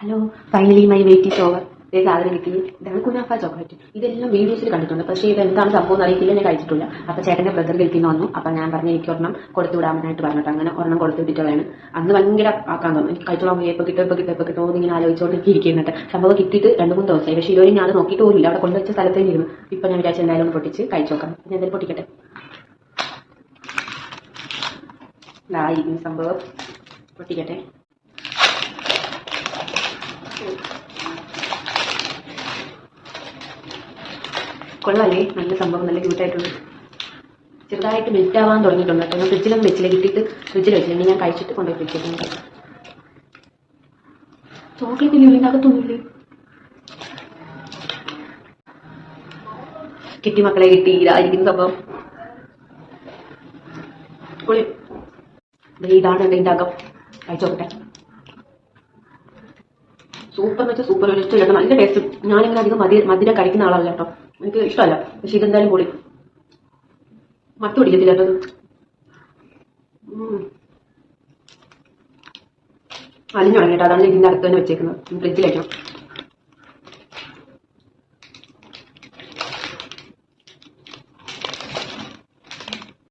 Hello, finally my wait is over. ഇതേ സാധനം കിട്ടി. ഇതാണ് കുനാഫ ചോക്ലേറ്റ്. ഇതെല്ലാം വീഡിയോസിൽ കണ്ടിട്ടുണ്ട്, പക്ഷേ ഇത് എന്താണ് സംഭവം എന്ന് അറിയത്തില്ല, ഞാൻ കഴിച്ചിട്ടില്ല. അപ്പൊ ചേട്ടന്റെ ബ്രദർ ഗൾഫിൽ വന്നു. അപ്പൊ ഞാൻ പറഞ്ഞു എനിക്ക് ഒരെണ്ണം കൊടുത്തു വിടാമെന്നായിട്ട് പറഞ്ഞിട്ട് അങ്ങനെ ഒരെണ്ണം കൊടുത്തു വിട്ടിട്ടുള്ളതാണ്. അന്ന് ഭയങ്കര ആക്കാൻ തോന്നും, എനിക്ക് കഴിച്ചോളാം, എപ്പോൾ കിട്ടുമോ ഇങ്ങനെ ആലോചിച്ചുകൊണ്ട് എനിക്ക് ഇരിക്കുന്നുണ്ട്. സംഭവം കിട്ടിയിട്ട് 2-3 ദിവസമായി, പക്ഷേ ഇതുവരെ ഞാൻ നോക്കിയിട്ട് പോലില്ല. അവിടെ കൊണ്ടുവച്ച സ്ഥലത്തേക്ക് ഇരുന്നു. ഇപ്പൊ ഞാൻ വിചാരിച്ചു എന്തായാലും ഒന്ന് പൊട്ടിച്ച് കഴിച്ചു നോക്കാം. ഞാൻ എന്തായാലും പൊട്ടിക്കട്ടെ. ഇതായിരിക്കും സംഭവം. പൊട്ടിക്കട്ടെ. കൊള്ളാല്ലേ? നല്ല സംഭവം, നല്ല ക്യൂട്ടായിട്ടുണ്ട്. ചെറുതായിട്ട് മെൽറ്റ് ആവാൻ തുടങ്ങിയിട്ടുണ്ട് കേട്ടോ. ഞാൻ ഫ്രിഡ്ജിലൊന്നും വെച്ചില്ല, കിട്ടിയിട്ട് ഫ്രിഡ്ജിൽ വെച്ചില്ല. ഞാൻ കഴിച്ചിട്ട് കൊണ്ടുപോയി ഫ്രിഡ്ജിട്ടുണ്ട്. ചോക്ലേറ്റ് ഇല്ല, ഇതിൻ്റെ അകത്തൊന്നുമില്ലേ? കിട്ടി മക്കളെ, കിട്ടി. ഇതായിരിക്കും സംഭവം. ഇതാണ് ഇതിൻ്റെ അകം. കഴിച്ചോട്ടെ. സൂപ്പർ എന്ന് വെച്ചാൽ സൂപ്പർ. ഒരു ഇഷ്ടമില്ല, നല്ല ടേസ്റ്റ്. ഞാനിങ്ങനെ അധികം മധുരം കഴിക്കുന്ന ആളല്ല കേട്ടോ, എനിക്ക് ഇഷ്ടമല്ല. പക്ഷെ ഇതെന്തായാലും പൊളി. മത്ത് പിടിക്കത്തില്ല കേട്ടോ. അലിഞ്ഞു തുടങ്ങിട്ടോ, അതാണ് ഇതിന്റെ അടുത്ത് തന്നെ വെച്ചേക്കുന്നത്. ഫ്രിഡ്ജിൽ വയ്ക്കണം.